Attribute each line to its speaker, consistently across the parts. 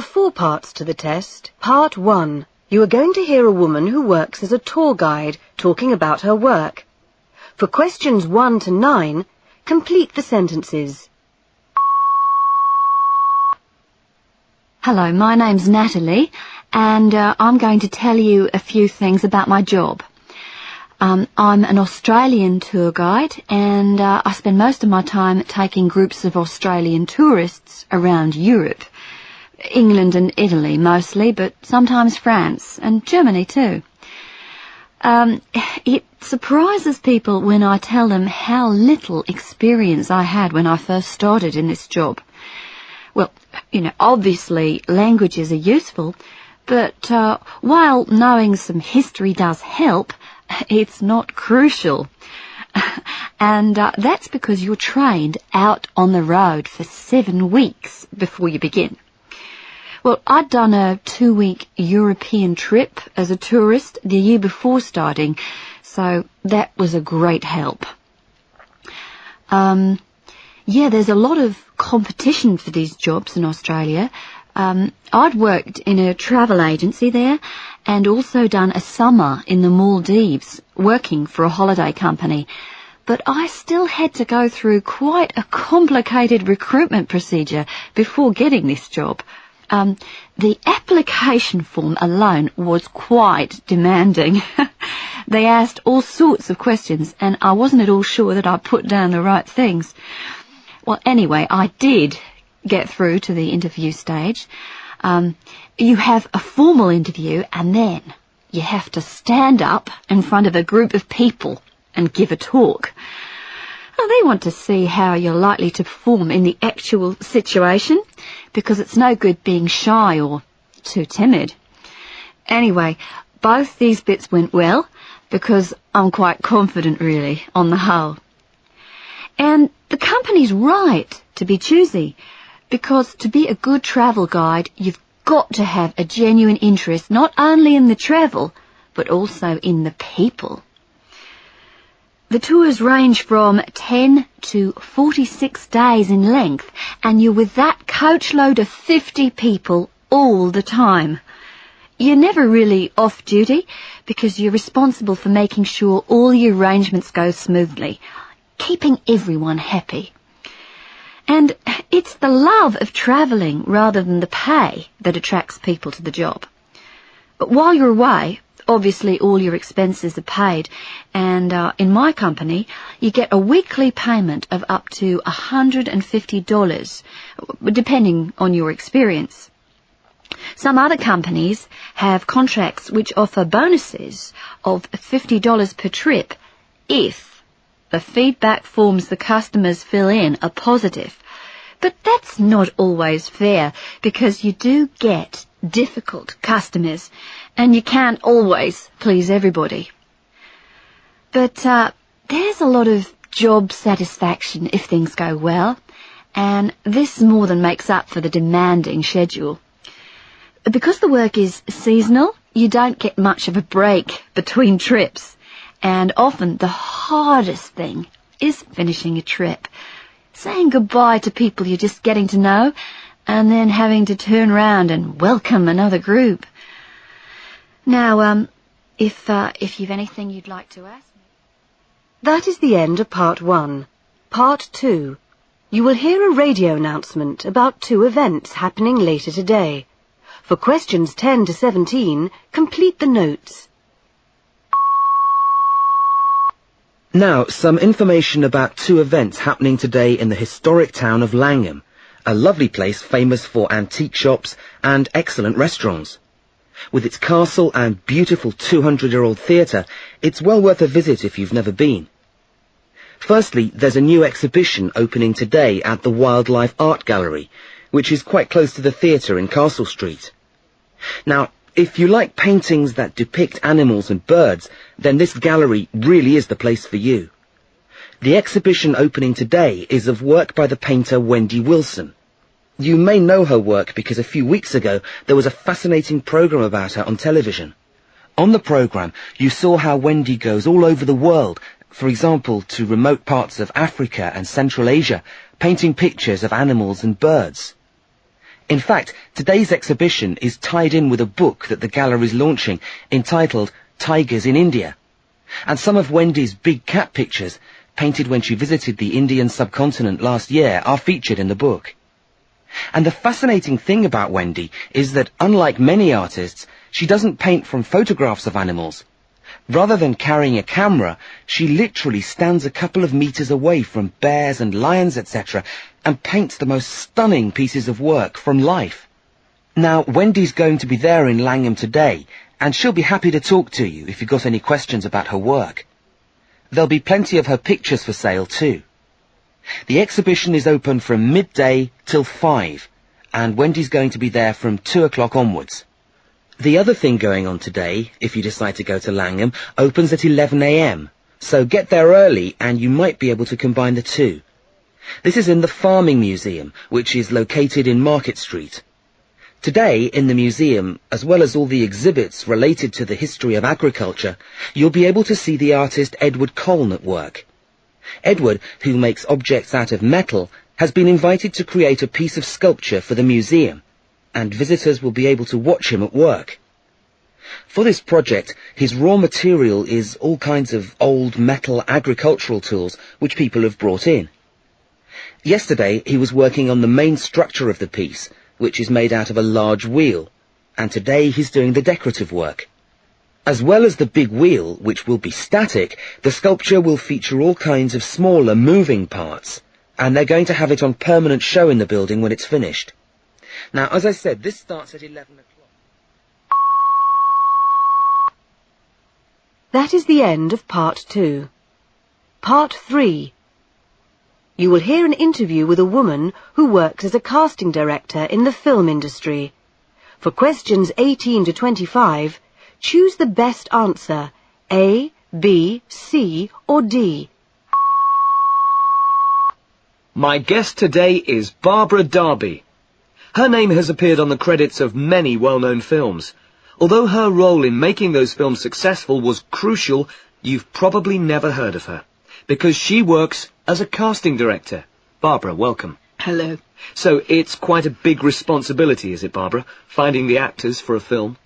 Speaker 1: are 4 parts to the test. Part 1. You are going to hear a woman who works as a tour guide talking about her work. For questions 1 to 9, complete the sentences.
Speaker 2: Hello, my name's Natalie, and I'm going to tell you a few things about my job. I'm an Australian tour guide, and I spend most of my time taking groups of Australian tourists around Europe. England and Italy mostly, but sometimes France and Germany too. It surprises people when I tell them how little experience I had when I first started in this job. Well, obviously languages are useful, but while knowing some history does help, it's not crucial. And that's because you're trained out on the road for 7 weeks before you begin. Well, I'd done a 2-week European trip as a tourist the year before starting, so that was a great help. There's a lot of competition for these jobs in Australia. I'd worked in a travel agency there and also done a summer in the Maldives working for a holiday company. But I still had to go through quite a complicated recruitment procedure before getting this job. The application form alone was quite demanding. They asked all sorts of questions, and I wasn't at all sure that I put down the right things. Well, anyway, I did get through to the interview stage. You have a formal interview, and then you have to stand up in front of a group of people and give a talk. Well, they want to see how you're likely to perform in the actual situation, because it's no good being shy or too timid. Anyway, both these bits went well, because I'm quite confident, really, on the whole. And the company's right to be choosy, because to be a good travel guide, you've got to have a genuine interest not only in the travel, but also in the people. The tours range from 10 to 46 days in length, and you're with that coachload of 50 people all the time. You're never really off duty, because you're responsible for making sure all the arrangements go smoothly, keeping everyone happy. And it's the love of travelling rather than the pay that attracts people to the job. But while you're away, obviously all your expenses are paid, and in my company you get a weekly payment of up to $150, depending on your experience. Some other companies have contracts which offer bonuses of $50 per trip if the feedback forms the customers fill in are positive. But that's not always fair, because you do get difficult customers, and you can't always please everybody. But there's a lot of job satisfaction if things go well, and this more than makes up for the demanding schedule. Because the work is seasonal, you don't get much of a break between trips, and often the hardest thing is finishing a trip, saying goodbye to people you're just getting to know, and then having to turn around and welcome another group. Now, if you've anything you'd like to ask me.
Speaker 1: That is the end of Part 1. Part 2. You will hear a radio announcement about 2 events happening later today. For questions 10 to 17, complete the notes.
Speaker 3: Now, some information about 2 events happening today in the historic town of Langham, a lovely place famous for antique shops and excellent restaurants. With its castle and beautiful 200-year-old theatre, it's well worth a visit if you've never been. Firstly, there's a new exhibition opening today at the Wildlife Art Gallery, which is quite close to the theatre in Castle Street. Now, if you like paintings that depict animals and birds, then this gallery really is the place for you. The exhibition opening today is of work by the painter Wendy Wilson. You may know her work because a few weeks ago there was a fascinating program about her on television. On the program, you saw how Wendy goes all over the world, for example to remote parts of Africa and Central Asia, painting pictures of animals and birds. In fact, today's exhibition is tied in with a book that the gallery's launching entitled Tigers in India. And some of Wendy's big cat pictures, painted when she visited the Indian subcontinent last year, are featured in the book. And the fascinating thing about Wendy is that, unlike many artists, she doesn't paint from photographs of animals. Rather than carrying a camera, she literally stands a couple of meters away from bears and lions, etc., and paints the most stunning pieces of work from life. Now, Wendy's going to be there in Langham today, and she'll be happy to talk to you if you've got any questions about her work. There'll be plenty of her pictures for sale too. The exhibition is open from midday till 5, and Wendy's going to be there from 2 o'clock onwards. The other thing going on today, if you decide to go to Langham, opens at 11 a.m, so get there early and you might be able to combine the two. This is in the Farming Museum, which is located in Market Street. Today, in the museum, as well as all the exhibits related to the history of agriculture, you'll be able to see the artist Edward Colne at work. Edward, who makes objects out of metal, has been invited to create a piece of sculpture for the museum, and visitors will be able to watch him at work. For this project, his raw material is all kinds of old metal agricultural tools which people have brought in. Yesterday, he was working on the main structure of the piece, which is made out of a large wheel, and today he's doing the decorative work. As well as the big wheel, which will be static, the sculpture will feature all kinds of smaller moving parts, and they're going to have it on permanent show in the building when it's finished. Now, as I said, this starts at 11 o'clock.
Speaker 1: That is the end of Part 2. Part 3. You will hear an interview with a woman who works as a casting director in the film industry. For questions 18 to 25, choose the best answer, A, B, C, or D.
Speaker 4: My guest today is Barbara Darby. Her name has appeared on the credits of many well-known films. Although her role in making those films successful was crucial, you've probably never heard of her, because she works as a casting director. Barbara, welcome.
Speaker 5: Hello.
Speaker 4: So it's quite a big responsibility, is it, Barbara, finding the actors for a film?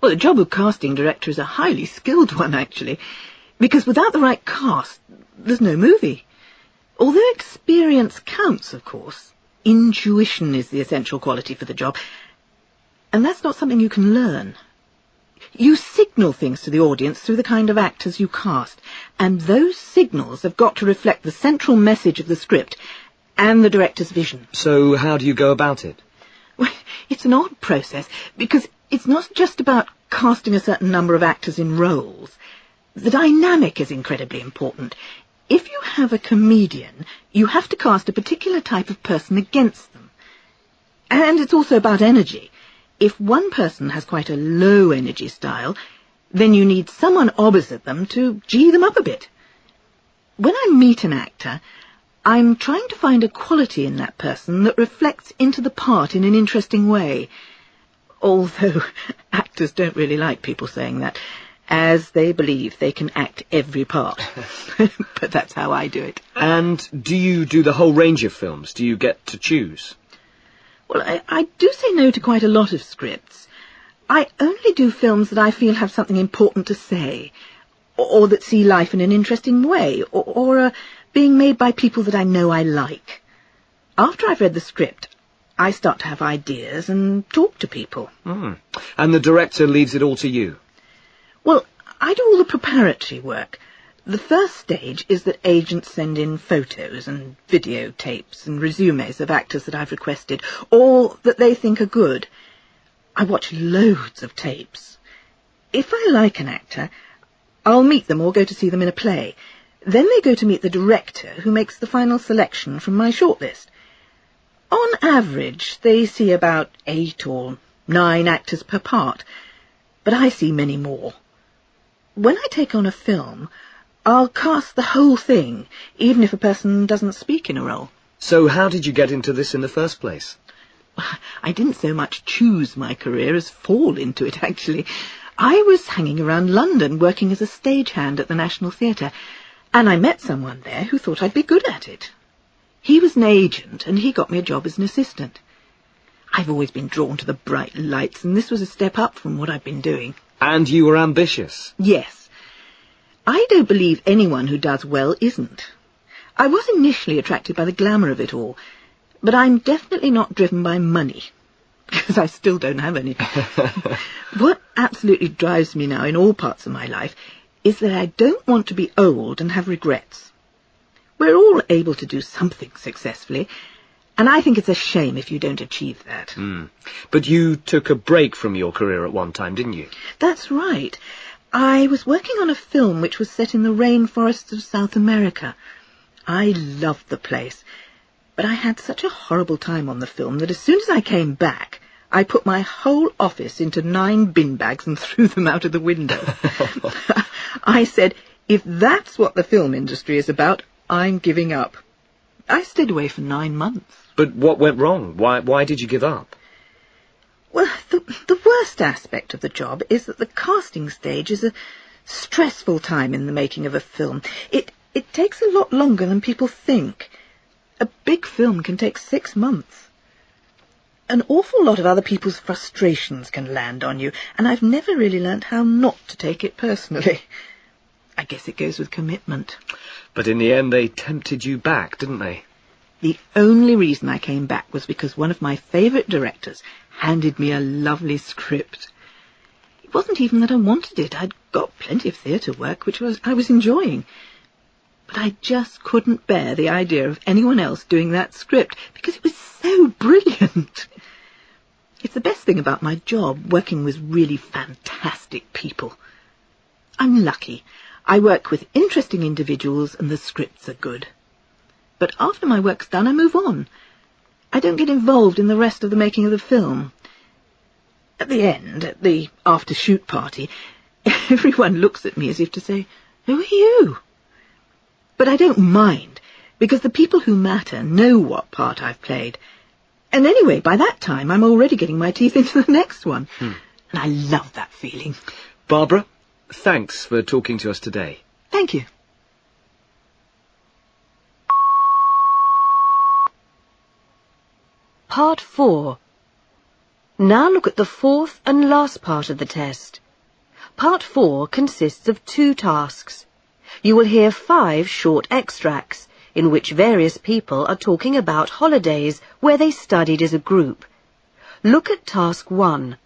Speaker 5: Well, the job of casting director is a highly skilled one, actually, because without the right cast, there's no movie. Although experience counts, of course, intuition is the essential quality for the job, and that's not something you can learn. You signal things to the audience through the kind of actors you cast, and those signals have got to reflect the central message of the script and the director's vision.
Speaker 4: So how do you go about it?
Speaker 5: Well, it's an odd process, because it's not just about casting a certain number of actors in roles. The dynamic is incredibly important. If you have a comedian, you have to cast a particular type of person against them. And it's also about energy. If one person has quite a low energy style, then you need someone opposite them to gee them up a bit. When I meet an actor, I'm trying to find a quality in that person that reflects into the part in an interesting way. Although actors don't really like people saying that, as they believe they can act every part. But that's how I do it.
Speaker 4: And do you do the whole range of films? Do you get to choose?
Speaker 5: Well, I do say no to quite a lot of scripts. I only do films that I feel have something important to say, or that see life in an interesting way, or are being made by people that I know I like. After I've read the script, I start to have ideas and talk to people.
Speaker 4: And the director leaves it all to you?
Speaker 5: Well, I do all the preparatory work. The first stage is that agents send in photos and videotapes and resumes of actors that I've requested, or that they think are good. I watch loads of tapes. If I like an actor, I'll meet them or go to see them in a play. Then they go to meet the director, who makes the final selection from my shortlist. On average, they see about 8 or 9 actors per part, but I see many more. When I take on a film, I'll cast the whole thing, even if a person doesn't speak in a role.
Speaker 4: So how did you get into this in the first place?
Speaker 5: I didn't so much choose my career as fall into it, actually. I was hanging around London working as a stagehand at the National Theatre, and I met someone there who thought I'd be good at it. He was an agent, and he got me a job as an assistant. I've always been drawn to the bright lights, and this was a step up from what I've been doing.
Speaker 4: And you were ambitious.
Speaker 5: Yes. I don't believe anyone who does well isn't. I was initially attracted by the glamour of it all, but I'm definitely not driven by money, because I still don't have any. What absolutely drives me now in all parts of my life is that I don't want to be old and have regrets. We're all able to do something successfully, and I think it's a shame if you don't achieve that.
Speaker 4: But you took a break from your career at one time, didn't you?
Speaker 5: That's right. I was working on a film which was set in the rainforests of South America. I loved the place, but I had such a horrible time on the film that as soon as I came back, I put my whole office into 9 bin bags and threw them out of the window. I said, if that's what the film industry is about, I'm giving up. I stayed away for 9 months.
Speaker 4: But what went wrong? Why did you give up?
Speaker 5: Well, the worst aspect of the job is that the casting stage is a stressful time in the making of a film. It takes a lot longer than people think. A big film can take 6 months. An awful lot of other people's frustrations can land on you, and I've never really learnt how not to take it personally. I guess it goes with commitment.
Speaker 4: But in the end, they tempted you back, didn't they?
Speaker 5: The only reason I came back was because one of my favourite directors handed me a lovely script. It wasn't even that I wanted it. I'd got plenty of theatre work, which I was enjoying. But I just couldn't bear the idea of anyone else doing that script, because it was so brilliant. It's the best thing about my job, working with really fantastic people. I'm lucky. I work with interesting individuals and the scripts are good. But after my work's done, I move on. I don't get involved in the rest of the making of the film. At the end, at the after-shoot party, everyone looks at me as if to say, "Who are you?" But I don't mind, because the people who matter know what part I've played. And anyway, by that time, I'm already getting my teeth into the next one. And I love that feeling.
Speaker 4: Barbara, thanks for talking to us today.
Speaker 5: Thank you.
Speaker 1: Part 4. Now look at the fourth and last part of the test. Part 4 consists of 2 tasks. You will hear 5 short extracts, in which various people are talking about holidays where they studied as a group. Look at Task 1.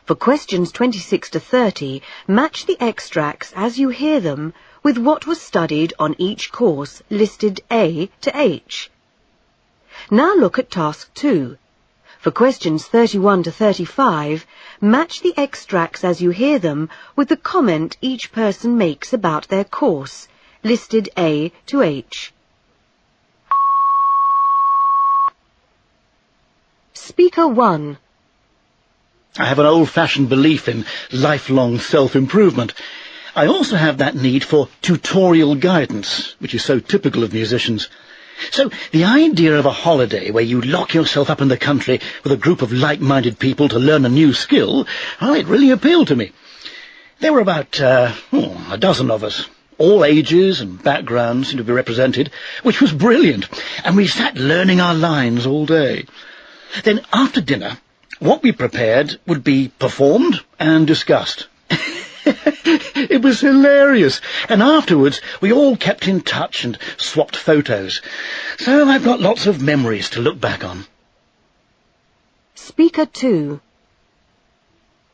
Speaker 1: For questions 26 to 30, match the extracts as you hear them with what was studied on each course listed A to H. Now look at Task 2. For questions 31 to 35, match the extracts as you hear them with the comment each person makes about their course, listed A to H. Speaker 1.
Speaker 6: I have an old-fashioned belief in lifelong self-improvement. I also have that need for tutorial guidance, which is so typical of musicians. So the idea of a holiday where you lock yourself up in the country with a group of like-minded people to learn a new skill, well, it really appealed to me. There were about a dozen of us. All ages and backgrounds seemed to be represented, which was brilliant, and we sat learning our lines all day. Then, after dinner, what we prepared would be performed and discussed. It was hilarious, and afterwards we all kept in touch and swapped photos. So I've got lots of memories to look back on.
Speaker 1: Speaker 2.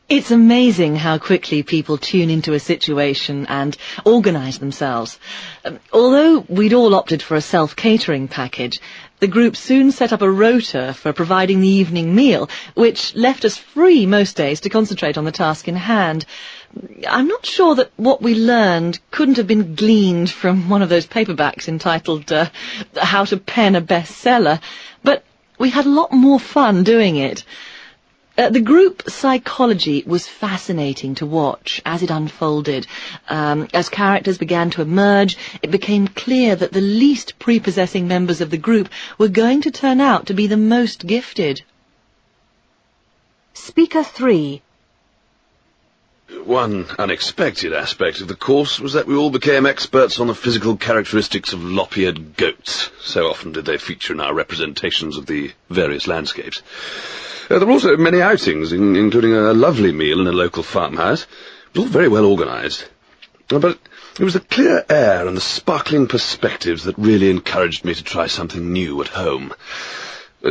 Speaker 7: It's amazing how quickly people tune into a situation and organise themselves. Although we'd all opted for a self-catering package, the group soon set up a rota for providing the evening meal, which left us free most days to concentrate on the task in hand. I'm not sure that what we learned couldn't have been gleaned from one of those paperbacks entitled How to Pen a Bestseller, but we had a lot more fun doing it. The group psychology was fascinating to watch as it unfolded. As characters began to emerge, it became clear that the least prepossessing members of the group were going to turn out to be the most gifted.
Speaker 1: Speaker 3.
Speaker 8: One unexpected aspect of the course was that we all became experts on the physical characteristics of lop-eared goats. So often did they feature in our representations of the various landscapes. There were also many outings, including a lovely meal in a local farmhouse. It was all very well organised. But it was the clear air and the sparkling perspectives that really encouraged me to try something new at home.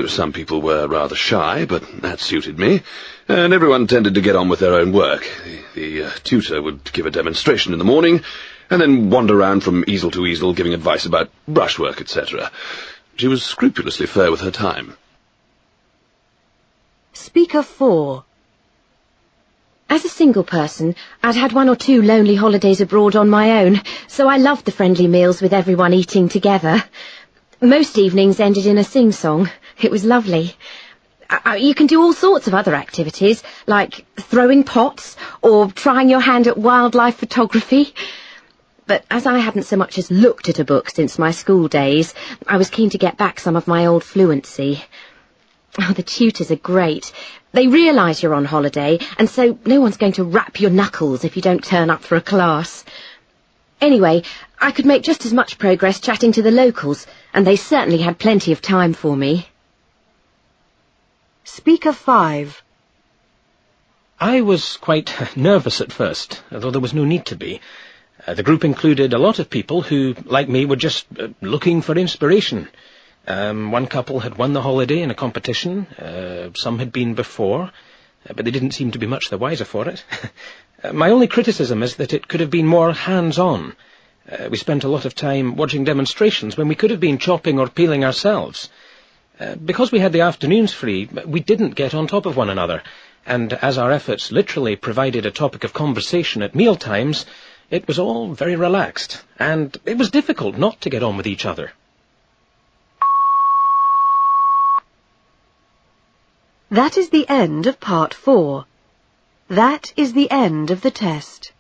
Speaker 8: Some people were rather shy, but that suited me, and everyone tended to get on with their own work. The tutor would give a demonstration in the morning, and then wander around from easel to easel giving advice about brushwork, etc. She was scrupulously fair with her time.
Speaker 1: Speaker 4.
Speaker 9: As a single person, I'd had 1 or 2 lonely holidays abroad on my own, so I loved the friendly meals with everyone eating together. Most evenings ended in a sing-song. It was lovely. You can do all sorts of other activities, like throwing pots or trying your hand at wildlife photography. But as I hadn't so much as looked at a book since my school days, I was keen to get back some of my old fluency. Oh, the tutors are great. They realise you're on holiday, and so no one's going to rap your knuckles if you don't turn up for a class. Anyway, I could make just as much progress chatting to the locals, and they certainly had plenty of time for me.
Speaker 1: Speaker 5.
Speaker 10: I was quite nervous at first, although there was no need to be. The group included a lot of people who, like me, were just looking for inspiration. One couple had won the holiday in a competition. Some had been before, but they didn't seem to be much the wiser for it. My only criticism is that it could have been more hands-on. We spent a lot of time watching demonstrations when we could have been chopping or peeling ourselves. Because we had the afternoons free, we didn't get on top of one another, and as our efforts literally provided a topic of conversation at meal times, it was all very relaxed, and it was difficult not to get on with each other.
Speaker 1: That is the end of part 4. That is the end of the test.